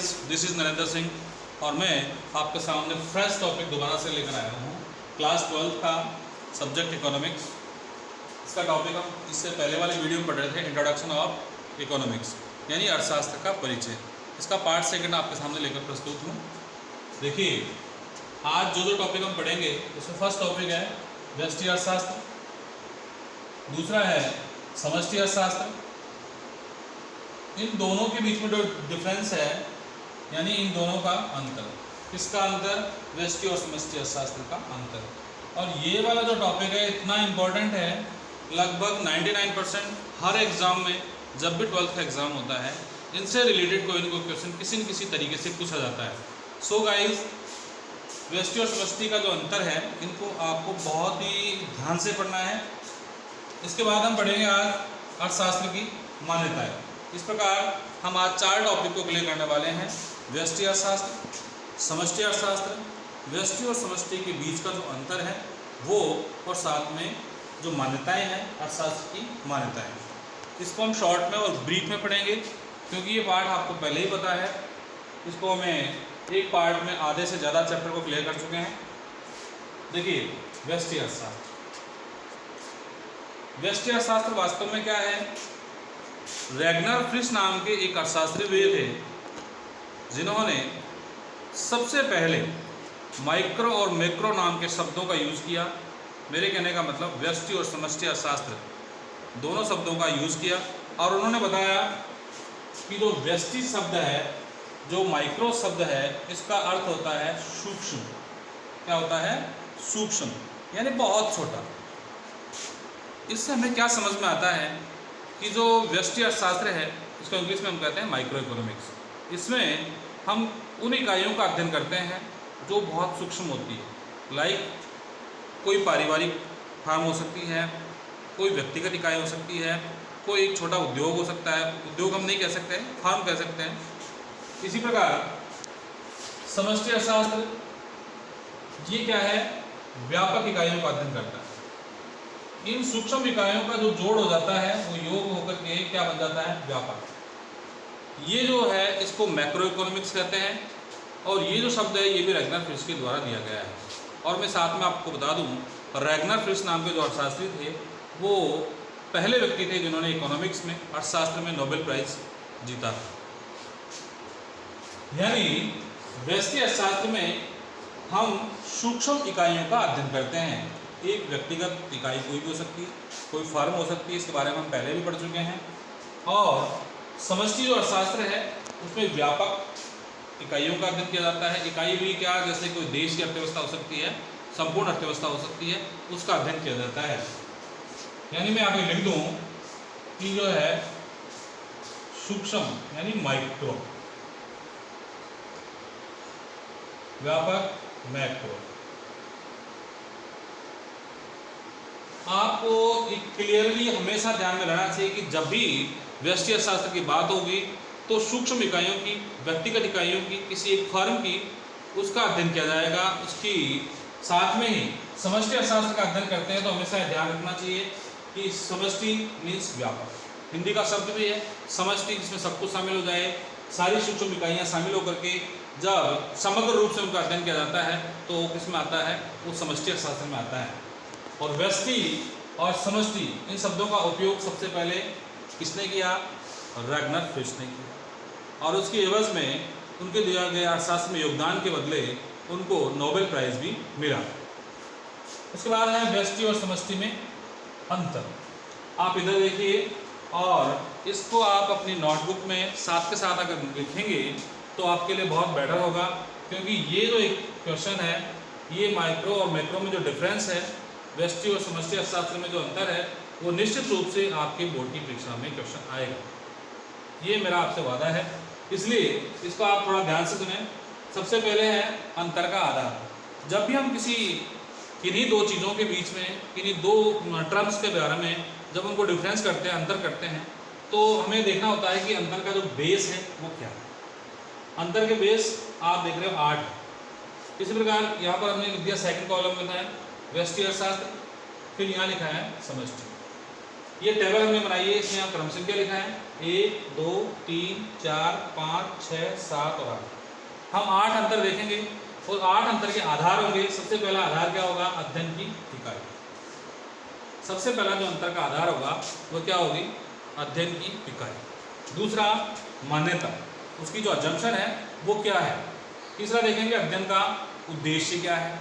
Guys, this is Narendra Singh और मैं आपके सामने फ्रेश टॉपिक दोबारा से लेकर आया हूँ। क्लास 12 का सब्जेक्ट इकोनॉमिक्स। इसका टॉपिक हम इससे पहले वाले वीडियो में पढ़ रहे थे, इंट्रोडक्शन ऑफ इकोनॉमिक्स यानी अर्थशास्त्र का परिचय। इसका पार्ट सेकंड आपके सामने लेकर प्रस्तुत हूँ। देखिए, आज जो टॉपिक हम पढ़ेंगे उसमें फर्स्ट टॉपिक है व्यष्टि अर्थशास्त्र, दूसरा है समष्टि अर्थशास्त्र। इन दोनों के बीच में जो डिफरेंस है यानी इन दोनों का अंतर, किसका अंतर? व्यष्टि और समष्टि अर्थशास्त्र का अंतर। और ये वाला जो टॉपिक है इतना इम्पोर्टेंट है, लगभग 99% हर एग्ज़ाम में जब भी 12th का एग्ज़ाम होता है इनसे रिलेटेड कोई ना कोई क्वेश्चन किसी न किसी तरीके से पूछा जाता है। सो गाइस, व्यष्टि और समष्टि का जो अंतर है इनको आपको बहुत ही ध्यान से पढ़ना है। इसके बाद हम पढ़ेंगे आज अर्थशास्त्र की मान्यताएं। इस प्रकार हम आज 4 टॉपिक को क्लियर करने वाले हैं: व्यष्टि अर्थशास्त्र, समष्टि अर्थशास्त्र, व्यष्टि और समष्टि के बीच का जो अंतर है वो, और साथ में जो मान्यताएं हैं अर्थशास्त्र की मान्यताएं। इसको हम शॉर्ट में और ब्रीफ में पढ़ेंगे क्योंकि ये पार्ट आपको पहले ही पता है। इसको हमें एक पार्ट में आधे से ज़्यादा चैप्टर को क्लियर कर चुके हैं। देखिए, व्यष्टि अर्थशास्त्र। व्यष्टि अर्थशास्त्र वास्तव में क्या है? रैगनर फ्रिश नाम के एक अर्थशास्त्री हुए थे जिन्होंने सबसे पहले माइक्रो और मैक्रो नाम के शब्दों का यूज़ किया। मेरे कहने का मतलब व्यष्टि और समष्टि अर्थशास्त्र दोनों शब्दों का यूज़ किया और उन्होंने बताया कि जो व्यष्टि शब्द है, जो माइक्रो शब्द है, इसका अर्थ होता है सूक्ष्म। क्या होता है? सूक्ष्म, यानी बहुत छोटा। इससे हमें क्या समझ में आता है कि जो व्यष्टि अर्थशास्त्र है इसको इंग्लिश में हम कहते हैं माइक्रो इकोनॉमिक्स। इसमें हम उन इकाइयों का अध्ययन करते हैं जो बहुत सूक्ष्म होती है। लाइक कोई पारिवारिक फार्म हो सकती है, कोई व्यक्तिगत इकाई हो सकती है, कोई एक छोटा उद्योग हो सकता है। उद्योग हम नहीं कह सकते, फार्म कह सकते हैं। इसी प्रकार समष्टि अर्थशास्त्र ये क्या है? व्यापक इकाइयों का अध्ययन करता है। इन सूक्ष्म इकाइयों का जो जोड़ हो जाता है वो योग होकर के क्या बन जाता है? व्यापक। ये जो है इसको मैक्रो इकोनॉमिक्स कहते हैं और ये जो शब्द है ये भी रैगनर फ्रिश के द्वारा दिया गया है। और मैं साथ में आपको बता दूं, रैगनर फ्रिश नाम के जो अर्थशास्त्री थे वो पहले व्यक्ति थे जिन्होंने इकोनॉमिक्स में, अर्थशास्त्र में नोबेल प्राइज जीता था। यानी व्यष्टि अर्थशास्त्र में हम सूक्ष्म इकाइयों का अध्ययन करते हैं। एक व्यक्तिगत इकाई कोई भी हो सकती है, कोई फर्म हो सकती है, इसके बारे में हम पहले भी पढ़ चुके हैं। और समष्टि जो अर्थशास्त्र है उसमें व्यापक इकाइयों का अध्ययन किया जाता है। इकाई भी क्या? जैसे कोई देश की अर्थव्यवस्था हो सकती है, संपूर्ण अर्थव्यवस्था हो सकती है, उसका अध्ययन किया जाता है। यानी मैं आगे लिख दूँ कि जो है सूक्ष्म यानी माइक्रो, व्यापक मैक्रो। आपको एक क्लियरली हमेशा ध्यान में रहना चाहिए कि जब भी व्यष्टि अर्थशास्त्र की बात होगी तो सूक्ष्म इकाइयों की, व्यक्तिगत इकाइयों की, किसी एक फर्म की, उसका अध्ययन किया जाएगा। उसकी साथ में ही समष्टि अर्थशास्त्र का अध्ययन करते हैं तो हमेशा ध्यान रखना चाहिए कि समष्टि मीन्स व्यापक। हिंदी का शब्द भी है समष्टि, जिसमें सब कुछ शामिल हो जाए, सारी सूक्ष्म इकाइयाँ शामिल होकर के जब समग्र रूप से उनका अध्ययन किया जाता है तो वो किस में आता है? वो समष्टि अर्थशास्त्र में आता है। और व्यष्टि और समष्टि इन शब्दों का उपयोग सबसे पहले किसने किया? रैगनर फ्रिश ने किया। और उसके एवज में उनके दिया गए अर्थशास्त्र में योगदान के बदले उनको नोबेल प्राइज भी मिला। उसके बाद है व्यष्टि और समष्टि में अंतर। आप इधर देखिए और इसको आप अपनी नोटबुक में साथ के साथ अगर लिखेंगे तो आपके लिए बहुत बेटर होगा, क्योंकि ये जो एक क्वेश्चन है, ये माइक्रो और मैक्रो में जो डिफरेंस है, व्यष्टि और समष्टि अर्थशास्त्र में जो अंतर है, वो निश्चित रूप से आपके बोर्ड की परीक्षा में क्वेश्चन आएगा। ये मेरा आपसे वादा है, इसलिए इसको आप थोड़ा ध्यान से सुनें। सबसे पहले है अंतर का आधार। जब भी हम किन्हीं दो चीज़ों के बीच में, किन्हीं दो टर्म्स के बारे में जब उनको डिफरेंस करते हैं, अंतर करते हैं, तो हमें देखना होता है कि अंतर का जो बेस है वो क्या है। अंतर के बेस आप देख रहे हो 8 है। इसी प्रकार यहाँ पर हमने लिख दिया सेकंड कॉलम में है व्यष्टि अर्थशास्त्र, फिर यहाँ लिखा है समष्टि। ये टेबल हमने बनाई है, इसमें क्रम संख्या लिखा है 1 2 3 4 5 6 7 और 8। हम 8 अंतर देखेंगे और 8 अंतर के आधार होंगे। सबसे पहला आधार क्या होगा? अध्ययन की इकाई। सबसे पहला जो अंतर का आधार होगा वो क्या होगी? अध्ययन की इकाई। दूसरा मान्यता, उसकी जो अजम्पशन है वो क्या है। तीसरा देखेंगे अध्ययन का उद्देश्य क्या है।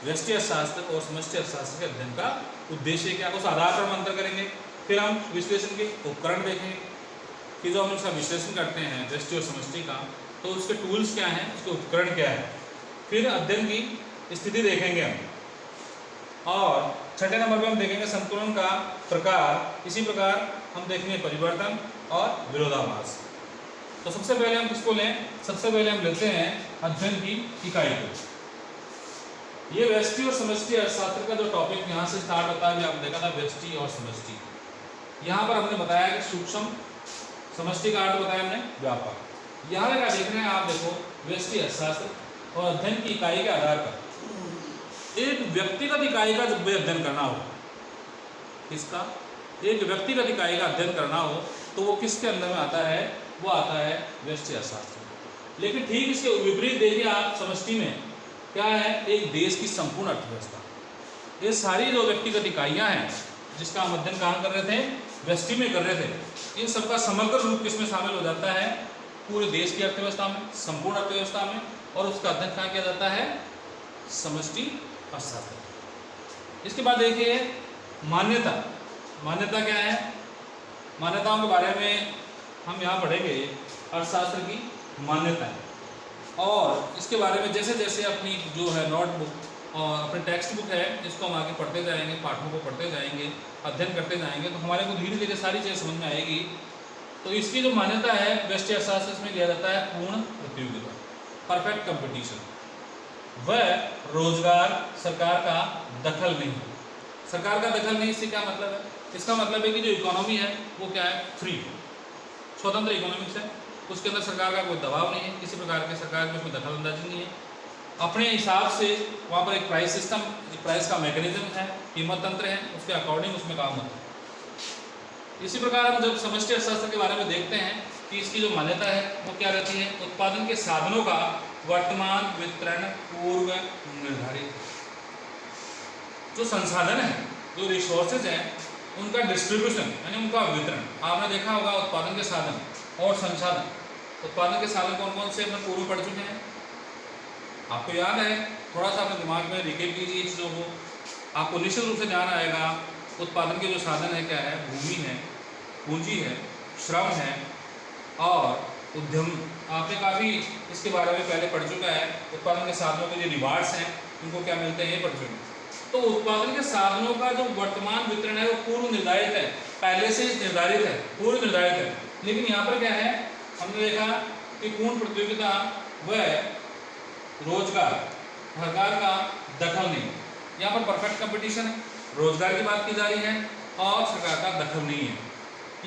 व्यष्टि अर्थशास्त्र और समष्टि अर्थशास्त्र के अध्ययन का उद्देश्य क्या है, उस आधार पर हम अंतर करेंगे। फिर हम विश्लेषण के उपकरण देखेंगे कि जो हम इसका विश्लेषण करते हैं व्यष्टि और समष्टि का, तो उसके टूल्स क्या हैं, उसके उपकरण क्या है। फिर अध्ययन की स्थिति देखेंगे हम। और छठे नंबर पर हम देखेंगे संतुलन का प्रकार। इसी प्रकार हम देखेंगे परिवर्तन और विरोधाभास। तो सबसे पहले हम किसको लें? सबसे पहले हम लेते हैं अध्ययन की इकाई को। ये व्यष्टि और समष्टि अर्थशास्त्र का जो टॉपिक यहाँ से स्टार्ट होता है, आपने देखा था व्यष्टि और समष्टि। यहाँ पर हमने बताया कि सूक्ष्म, समष्टि का अर्थ बताया हमने व्यापक। यहाँ पे क्या देख रहे हैं आप? देखो, व्यष्टि अर्थशास्त्र और अध्ययन की इकाई के आधार पर एक व्यक्तिगत इकाई का जब अध्ययन करना हो, इसका एक व्यक्तिगत इकाई का अध्ययन करना हो तो वो किसके अंदर में आता है? वो आता है व्यष्टि अर्थशास्त्र। लेकिन ठीक इसके विपरीत देखिए आप समष्टि में क्या है? एक देश की संपूर्ण अर्थव्यवस्था। ये सारी जो व्यक्तिगत इकाइयां हैं जिसका हम अध्ययन कहाँ कर रहे थे? व्यष्टि में कर रहे थे। इन सबका समग्र रूप किसमें शामिल हो जाता है? पूरे देश की अर्थव्यवस्था में, संपूर्ण अर्थव्यवस्था में। और उसका अध्ययन कहाँ किया जाता है? समष्टि अर्थशास्त्र। इसके बाद देखिए मान्यता। मान्यता क्या है? मान्यताओं के बारे में हम यहाँ पढ़ेंगे अर्थशास्त्र की मान्यताएं। और इसके बारे में जैसे जैसे अपनी जो है नोटबुक और अपने टेक्स्ट बुक है, इसको हम आगे पढ़ते जाएंगे, पाठों को पढ़ते जाएंगे, अध्ययन करते जाएंगे, तो हमारे को धीरे धीरे सारी चीज़ें समझ में आएगी। तो इसकी जो मान्यता है व्यष्टि अर्थशास्त्र, इसमें लिया जाता है पूर्ण प्रतियोगिता, परफेक्ट कंपटीशन। वह रोजगार, सरकार का दखल नहीं। सरकार का दखल नहीं, इससे क्या मतलब है? इसका मतलब है कि जो इकोनॉमी है वो क्या है? फ्री, स्वतंत्र इकोनॉमिक्स है। उसके अंदर सरकार का कोई दबाव नहीं है, किसी प्रकार के सरकार की उसमें दखल अंदाजी नहीं है। अपने हिसाब से वहाँ पर एक प्राइस सिस्टम, एक प्राइस का मैकेनिज्म है, कीमत तंत्र है, उसके अकॉर्डिंग उसमें काम होता है। इसी प्रकार हम जब समष्टि अर्थशास्त्र के बारे में देखते हैं कि इसकी जो मान्यता है वो क्या रहती है? उत्पादन के साधनों का वर्तमान वितरण पूर्व निर्धारित। जो संसाधन है, जो रिसोर्सेज हैं, उनका डिस्ट्रीब्यूशन यानी उनका वितरण। आपने देखा होगा उत्पादन के साधन और संसाधन। उत्पादन के साधन कौन कौन से अपने पूर्व पढ़ चुके हैं, आपको याद है? थोड़ा सा अपने दिमाग में रिकेप कीजिए चीज़ों को, आपको निश्चित रूप से ध्यान आएगा। उत्पादन के जो साधन है क्या है? भूमि है, पूंजी है, श्रम है और उद्यम। आपने काफ़ी इसके बारे में पहले पढ़ चुका है। उत्पादन के साधनों के जो रिवार्ड्स हैं उनको क्या मिलते हैं, ये पढ़ चुके हैं। तो उत्पादन के साधनों का जो वर्तमान वितरण है वो पूर्व निर्धारित है, पहले से निर्धारित है, पूर्व निर्धारित है। लेकिन यहाँ पर क्या है? हमने देखा कि पूर्ण प्रतियोगिता व रोजगार, सरकार का दखल नहीं। यहाँ पर परफेक्ट कंपटीशन है, रोजगार की बात की जा रही है और सरकार का दखल नहीं है।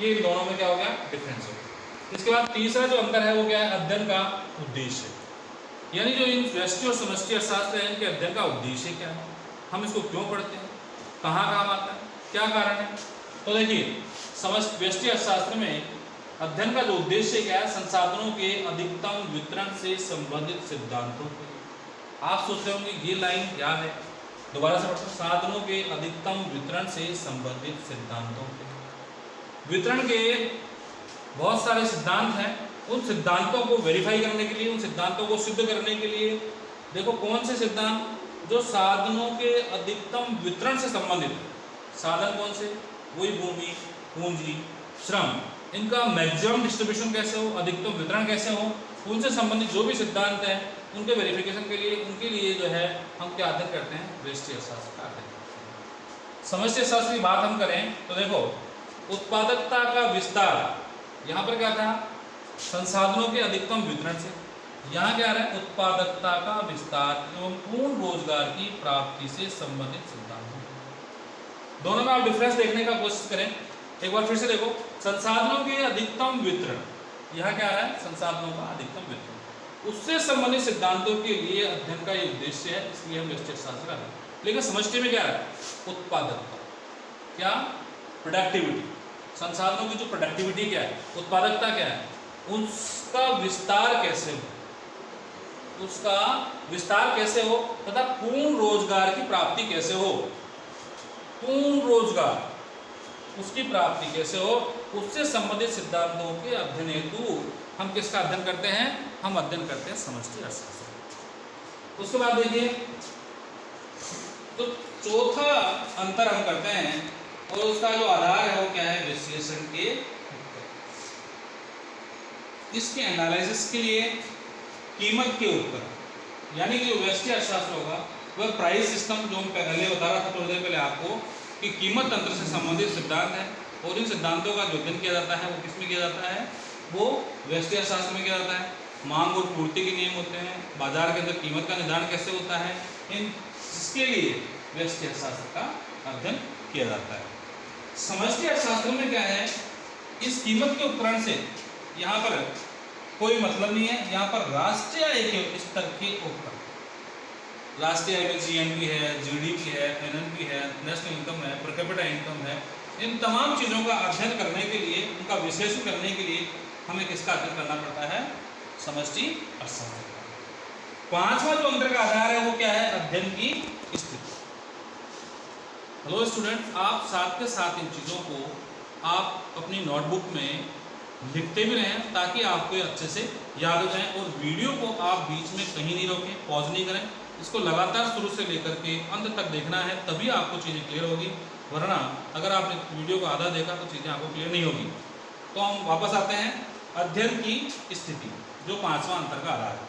ये इन दोनों में क्या हो गया? डिफरेंस हो गया। इसके बाद तीसरा जो अंतर है वो क्या है? अध्ययन का उद्देश्य। यानी जो इन व्यष्टि और समष्टि अर्थशास्त्र है, इनके अध्ययन का उद्देश्य क्या है, हम इसको क्यों पढ़ते हैं, कहाँ काम आता है, क्या कारण है। तो देखिए व्यष्टि अर्थशास्त्र में अध्ययन का जो उद्देश्य क्या है? संसाधनों के अधिकतम वितरण से संबंधित सिद्धांतों को। आप सोच रहे होंगे ये लाइन क्या है, दोबारा से पढ़ते हैं। साधनों के अधिकतम वितरण से संबंधित सिद्धांतों के। वितरण के बहुत सारे सिद्धांत हैं, उन सिद्धांतों को वेरीफाई करने के लिए, उन सिद्धांतों को सिद्ध करने के लिए देखो कौन से सिद्धांत जो साधनों के अधिकतम वितरण से संबंधित। साधन कौन से? वही भूमि, पूंजी, श्रम। इनका मैक्सिमम डिस्ट्रीब्यूशन कैसे हो, अधिकतम वितरण कैसे हो, उनसे संबंधित जो भी सिद्धांत हैं उनके वेरिफिकेशन के लिए, उनके लिए जो है हम क्या अध्ययन करते हैं? व्यष्टि अर्थशास्त्र का अध्ययन करते हैं। समष्टि अर्थशास्त्र की बात हम करें तो देखो उत्पादकता का विस्तार, यहाँ पर क्या था? संसाधनों के अधिकतम वितरण से। यहाँ क्या रहा है? उत्पादकता का विस्तार एवं पूर्ण रोजगार की प्राप्ति से संबंधित सिद्धांत। दोनों में आप डिफरेंस देखने का कोशिश करें। एक बार फिर से देखो, संसाधनों के अधिकतम वितरण, यहाँ क्या है? संसाधनों का अधिकतम वितरण, उससे संबंधित सिद्धांतों के लिए अध्ययन का ये उद्देश्य है, इसलिए हम व्यष्टि अर्थशास्त्र का। लेकिन समष्टि में क्या है? उत्पादकता। क्या? प्रोडक्टिविटी, संसाधनों की जो प्रोडक्टिविटी क्या है, उत्पादकता क्या है, उसका विस्तार कैसे हो, उसका विस्तार कैसे हो तथा पूर्ण रोजगार की प्राप्ति कैसे हो, पूर्ण रोजगार उसकी प्राप्ति कैसे हो, उससे संबंधित सिद्धांतों के अध्ययन हेतु हम किसका अध्ययन करते हैं, हम अध्ययन करते हैं समष्टि अर्थशास्त्र। उसके बाद देखिए तो चौथा अंतर हम करते हैं और उसका जो आधार है वो क्या है, विश्लेषण के। इसके एनालिसिस के लिए कीमत के ऊपर, यानी कि जो व्यष्टि अर्थशास्त्र होगा वह प्राइस सिस्टम, जो हम पहले बता रहा था थोड़ी देर पहले आपको कि कीमत तंत्र से संबंधित सिद्धांत है और इन सिद्धांतों का जो अध्ययन किया जाता है वो किसमें किया जाता है, वो व्यष्टि अर्थशास्त्र में किया जाता है। मांग और पूर्ति के नियम होते हैं, बाजार के अंदर कीमत का निर्धारण कैसे होता है, इसके लिए व्यष्टि अर्थशास्त्र का अध्ययन किया जाता है। समष्टि अर्थशास्त्र में क्या है, इस कीमत के उपकरण से यहाँ पर कोई मतलब नहीं है, यहाँ पर राष्ट्रीय आय के स्तर के उपकरण, राष्ट्रीय आय में जीएनपी है, जीडीपी है, एनएनपी है, नेशनल इनकम है, पर कैपिटा इनकम है, इन तमाम चीज़ों का अध्ययन करने के लिए, उनका विश्लेषण करने के लिए हमें किसका अध्ययन करना पड़ता है, समष्टि अर्थशास्त्र का। पांचवा जो अंतर का आधार है वो क्या है, अध्ययन की स्थिति। हेलो स्टूडेंट, आप साथ के साथ इन चीज़ों को आप अपनी नोटबुक में लिखते भी रहें ताकि आपको ये अच्छे से याद हो जाए, और वीडियो को आप बीच में कहीं नहीं रोकें, पॉज नहीं करें, इसको लगातार शुरू से लेकर के अंत तक देखना है, तभी आपको चीज़ें क्लियर होगी, वरना अगर आपने वीडियो को आधा देखा तो चीज़ें आपको क्लियर नहीं होगी। तो हम वापस आते हैं अध्ययन की स्थिति, जो पांचवा अंतर का आधार है।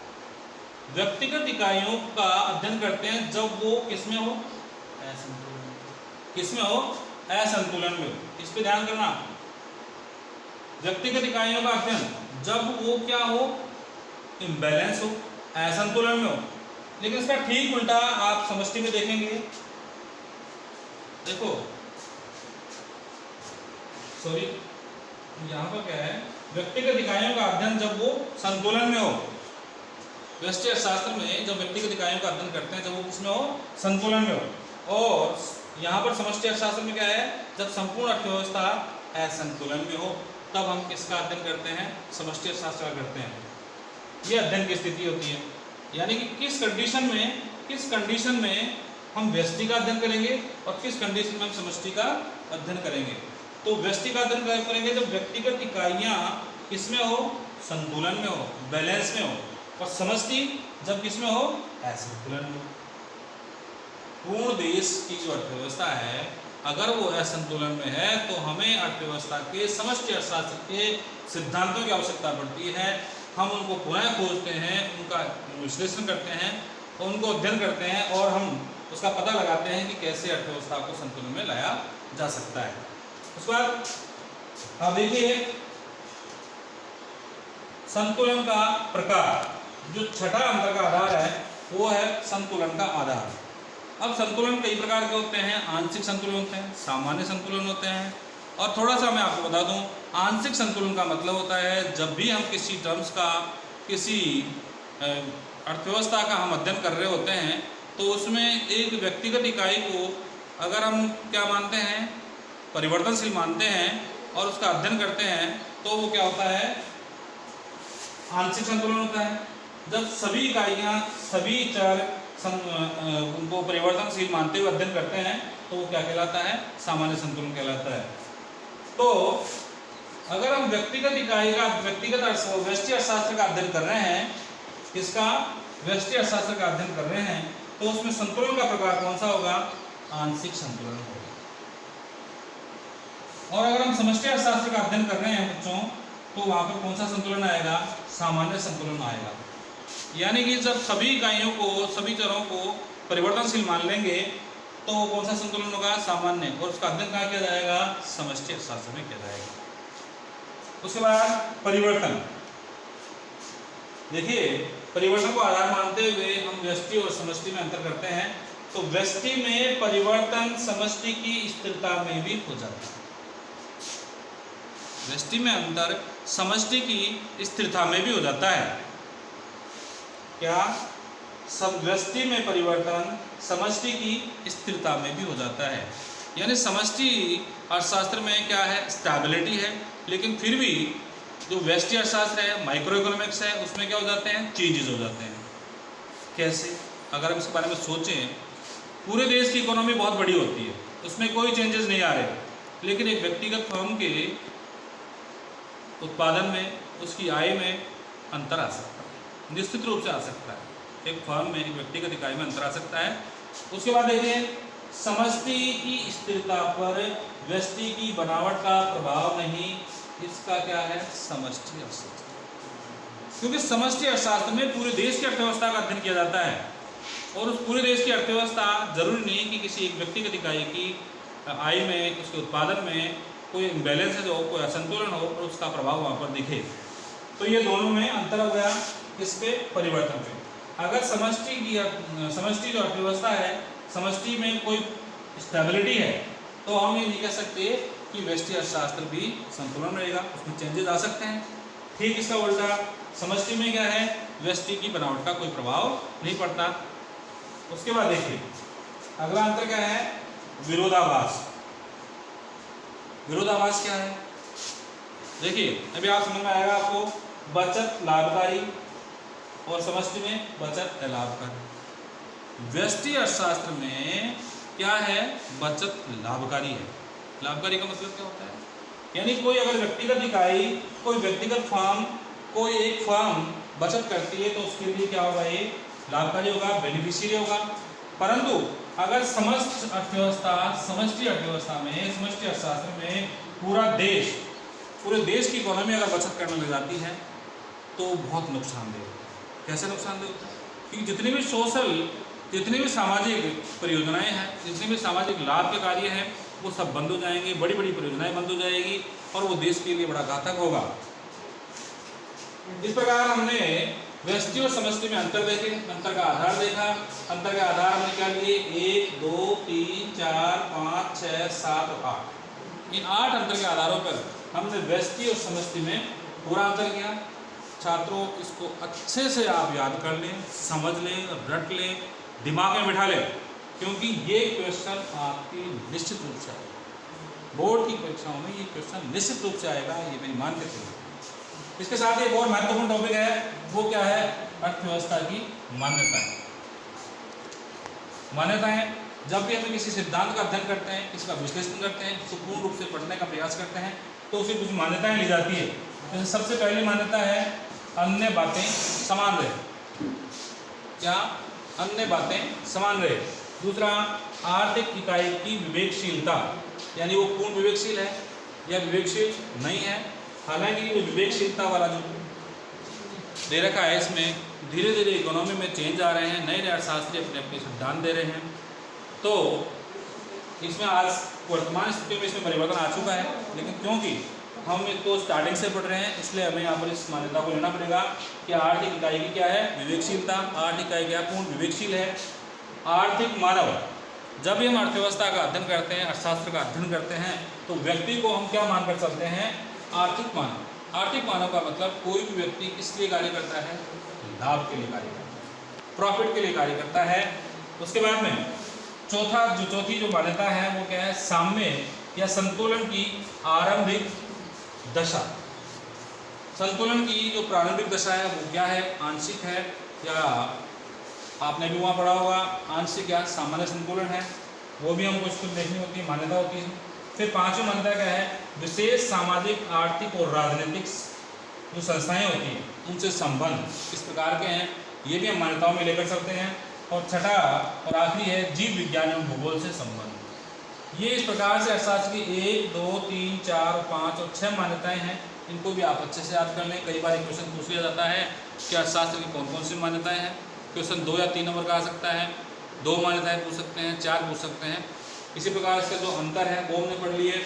व्यक्तिगत इकाइयों का अध्ययन करते हैं जब वो किसमें हो, असंतुलन, किसमें हो, असंतुलन में हो। इस पे ध्यान करना, व्यक्तिगत इकाइयों का अध्ययन जब वो क्या हो, इम्बैलेंस हो, असंतुलन में हो। लेकिन इसका ठीक उल्टा आप समष्टि में देखेंगे, देखो सॉरी यहाँ पर क्या है, व्यक्तिगत इकाइयों का अध्ययन जब वो संतुलन में हो। व्यष्टि अर्थशास्त्र में जब व्यक्तिगत इकाइयों का अध्ययन करते हैं जब वो किसमें हो, संतुलन में हो। और यहाँ पर समष्टि अर्थशास्त्र में क्या है, जब संपूर्ण अर्थव्यवस्था असंतुलन में हो तब हम किसका अध्ययन करते हैं, समष्टि अर्थशास्त्र का करते हैं। ये अध्ययन की स्थिति होती है, यानी कि किस कंडीशन में हम व्यष्टि का अध्ययन करेंगे और किस कंडीशन में हम समष्टि का अध्ययन करेंगे। तो व्यष्टि का अध्ययन करेंगे जब व्यक्तिगत इकाइयाँ किसमें हो, संतुलन में हो, बैलेंस में हो, और समष्टि जब किसमें हो, असंतुलन में हो। पूर्ण देश की जो अर्थव्यवस्था है अगर वो असंतुलन में है तो हमें अर्थव्यवस्था के समष्टि अर्थशास्त्र के सिद्धांतों की आवश्यकता पड़ती है। हम उनको पुनः खोजते हैं, उनका विश्लेषण करते हैं, उनको अध्ययन करते हैं और हम उसका पता लगाते हैं कि कैसे अर्थव्यवस्था को संतुलन में लाया जा सकता है। उसके बाद आप देखिए संतुलन का प्रकार, जो छठा अंतर का आधार है वो है संतुलन का आधार। अब संतुलन कई प्रकार के होते हैं, आंशिक संतुलन होते हैं, सामान्य संतुलन होते हैं, और थोड़ा सा मैं आपको बता दूं, आंशिक संतुलन का मतलब होता है जब भी हम किसी टर्म्स का, किसी अर्थव्यवस्था का हम अध्ययन कर रहे होते हैं तो उसमें एक व्यक्तिगत इकाई को अगर हम क्या मानते हैं, परिवर्तनशील मानते हैं और उसका अध्ययन करते हैं तो वो क्या होता है, आंशिक संतुलन होता है। जब सभी इकाइयाँ, सभी चर उनको परिवर्तनशील मानते हुए अध्ययन करते हैं तो वो क्या कहलाता है, सामान्य संतुलन कहलाता है। तो अगर हम व्यक्तिगत इकाई का, व्यक्तिगत व्यष्टि अर्थशास्त्र का अध्ययन कर रहे हैं, किसका, व्यष्टि अर्थशास्त्र का अध्ययन कर रहे हैं, तो उसमें संतुलन का प्रकार कौन सा होगा, आंशिक संतुलन होगा। और अगर हम समष्टि अर्थशास्त्र का अध्ययन कर रहे हैं बच्चों, तो वहां पर कौन सा संतुलन आएगा, सामान्य संतुलन आएगा। यानी कि जब सभी इकाइयों को, सभी चरों को परिवर्तनशील मान लेंगे तो कौन सा संतुलन होगा, सामान्य, और उसका अध्ययन कहाँ किया जाएगा, समष्टि अर्थशास्त्र में किया जाएगा। उसके बाद परिवर्तन, देखिए परिवर्तन को आधार मानते हुए हम व्यष्टि और समष्टि में अंतर करते हैं। तो व्यष्टि में परिवर्तन समष्टि की स्थिरता में भी हो जाता है, व्यष्टि में अंतर समष्टि की स्थिरता में भी हो जाता है। क्या, सब व्यष्टि में परिवर्तन समष्टि की स्थिरता में भी हो जाता है। यानी समष्टि अर्थशास्त्र में क्या है, स्टेबिलिटी है, लेकिन फिर भी जो व्यष्टि अर्थशास्त्र है, माइक्रो इकोनॉमिक्स है, उसमें क्या हो जाते हैं, चेंजेस हो जाते हैं। कैसे? अगर हम इसके बारे में सोचें, पूरे देश की इकोनॉमी बहुत बड़ी होती है, उसमें कोई चेंजेस नहीं आ रहे, लेकिन एक व्यक्तिगत फर्म के उत्पादन में, उसकी आय में अंतर आ सकता है, निश्चित रूप से आ सकता है। एक फर्म में, एक व्यक्तिगत इकाई में अंतर आ सकता है। उसके बाद देखिए, समष्टि की स्थिरता पर व्यष्टि की बनावट का प्रभाव नहीं, इसका क्या है, समष्टि अर्थशास्त्र। क्योंकि समष्टि अर्थशास्त्र में पूरे देश की अर्थव्यवस्था का अध्ययन किया जाता है, और उस पूरे देश की अर्थव्यवस्था जरूरी नहीं कि किसी एक व्यक्तिगत इकाई की आय में, उसके उत्पादन में कोई इम्बैलेंस हो, कोई असंतुलन हो, और उसका प्रभाव वहाँ पर दिखे। तो ये दोनों में अंतर हो गया, किसके, परिवर्तन पे। अगर समष्टि जो अर्थव्यवस्था है, समष्टि में कोई स्टेबिलिटी है, तो हम ये नहीं कह सकते कि व्यष्टि अर्थशास्त्र भी संतुलन रहेगा, उसमें चेंजेस आ सकते हैं। ठीक इसका उल्टा, समष्टि में क्या है, व्यष्टि की बनावट का कोई प्रभाव नहीं पड़ता। उसके बाद देखिए, अगला अंतर क्या है, विरोधाभास। विरोधाभास क्या है, देखिए अभी आप समझ में आएगा आपको। बचत लाभकारी और समष्टि में बचत अलाभकारी। व्यष्टि अर्थशास्त्र में क्या है, बचत लाभकारी है। लाभकारी का मतलब क्या होता है, यानी कोई अगर व्यक्तिगत इकाई, कोई व्यक्तिगत फर्म, कोई एक फर्म बचत करती है तो उसके लिए क्या होगा, ये लाभकारी होगा, बेनिफिशियरी होगा। परंतु अगर समष्टि अर्थव्यवस्था में, समष्टि अर्थशास्त्र में पूरे देश की इकोनॉमी अगर बचत करने लग जाती है तो बहुत नुकसानदेह होता है। कैसे नुकसानदेह होता है, क्योंकि जितनी भी सामाजिक परियोजनाएं हैं, जितने भी सामाजिक लाभ के कार्य हैं, वो सब बंद हो जाएंगे, बड़ी बड़ी परियोजनाएं बंद हो जाएगी, और वो देश के लिए बड़ा घातक होगा। इस प्रकार हमने व्यष्टि और समष्टि में अंतर देखे, अंतर का आधार देखा। अंतर का आधार हमने क्या लिए, 1, 2, 3, 4, 5, 6, 7 और 8। इन 8 अंतर के आधारों पर हमने व्यष्टि और समष्टि में पूरा अंतर किया। छात्रों, इसको अच्छे से आप याद कर लें, समझ लें, रट लें, दिमाग में बिठा लें, क्योंकि ये क्वेश्चन आपकी निश्चित रूप से आएगा। बोर्ड की परीक्षाओं में ये क्वेश्चन निश्चित रूप से आएगा, ये मेरी मान के चलिए। इसके साथ एक और महत्वपूर्ण टॉपिक है, वो क्या है, अर्थव्यवस्था की मान्यताएं। मान्यताएं, जब भी हम किसी सिद्धांत का अध्ययन करते हैं, इसका विश्लेषण करते हैं, इसको पूर्ण रूप से पढ़ने का प्रयास करते हैं, तो उसे कुछ मान्यताएं ली जाती है। जैसे सबसे पहली मान्यता है, अन्य बातें समान रहे। क्या, अन्य बातें समान रहे। दूसरा, आर्थिक इकाई की विवेकशीलता, यानी वो पूर्ण विवेकशील है या विवेकशील नहीं है। हालांकि वो विवेकशीलता वाला जो दे रखा है, इसमें धीरे धीरे इकोनॉमी में चेंज आ रहे हैं, नए नए अर्थशास्त्री अपने अपने सिद्धांत दे रहे हैं, तो इसमें आज वर्तमान स्थिति में इसमें परिवर्तन आ चुका है। लेकिन क्योंकि हम इसको स्टार्टिंग से पढ़ रहे हैं, इसलिए हमें यहाँ पर इस मान्यता को लेना पड़ेगा कि आर्थिक इकाई की क्या है, विवेकशीलता। आर्थिक इकाई क्या, पूर्ण विवेकशील है। आर्थिक मानव, जब भी हम अर्थव्यवस्था का अध्ययन करते हैं, अर्थशास्त्र का अध्ययन करते हैं, तो व्यक्ति को हम क्या मानकर चलते हैं, आर्थिक मानव। आर्थिक मानव का मतलब कोई भी व्यक्ति किस लिए कार्य करता है, लाभ के लिए कार्य करता है, प्रॉफिट के लिए कार्य करता है। उसके बाद में चौथी जो मान्यता है वो क्या है, साम्य या संतुलन की आरंभिक दशा। संतुलन की जो प्रारंभिक दशा है वो क्या है, आंशिक है, या आपने भी वहाँ पढ़ा होगा, आंशिक या सामान्य संतुलन है, वो भी हमको इसको देखनी होती है, मान्यता होती है। फिर पांचवी मान्यता क्या है, विशेष सामाजिक, आर्थिक और राजनीतिक जो संस्थाएं होती हैं उनसे संबंध किस प्रकार के हैं, ये भी हम मान्यताओं में लेकर चलते हैं। और छठा और आखिरी है, जीव विज्ञान एवं भूगोल से संबंध। ये इस प्रकार से अर्थशास्त्र की 1, 2, 3, 4, 5 और 6 मान्यताएं हैं। इनको भी आप अच्छे से याद कर लें। कई बार एक क्वेश्चन पूछ लिया जाता है कि अर्थशास्त्र की कौन कौन सी मान्यताएं हैं। क्वेश्चन 2 या 3 नंबर का आ सकता है, 2 मान्यताएं पूछ सकते हैं, 4 पूछ सकते हैं। इसी प्रकार इसके जो अंतर है वो हमने पढ़ लिए,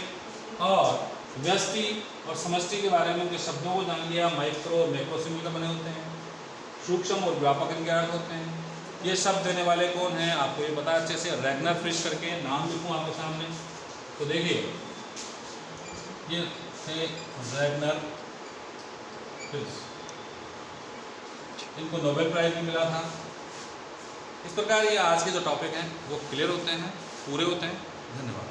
और व्यष्टि और समष्टि के बारे में उनके शब्दों को जान लिया। माइक्रो और मैक्रो से मिलकर बने होते हैं, सूक्ष्म और व्यापक इनके अर्थ होते हैं। ये शब्द देने वाले कौन हैं आपको ये पता अच्छे से। रैगनर फ्रिश करके नाम लिखूँ आपके सामने, तो देखिए ये थे रैगनर फ्रिश, इनको नोबेल प्राइज भी मिला था। इस प्रकार ये आज के जो टॉपिक हैं वो क्लियर होते हैं, पूरे होते हैं। धन्यवाद।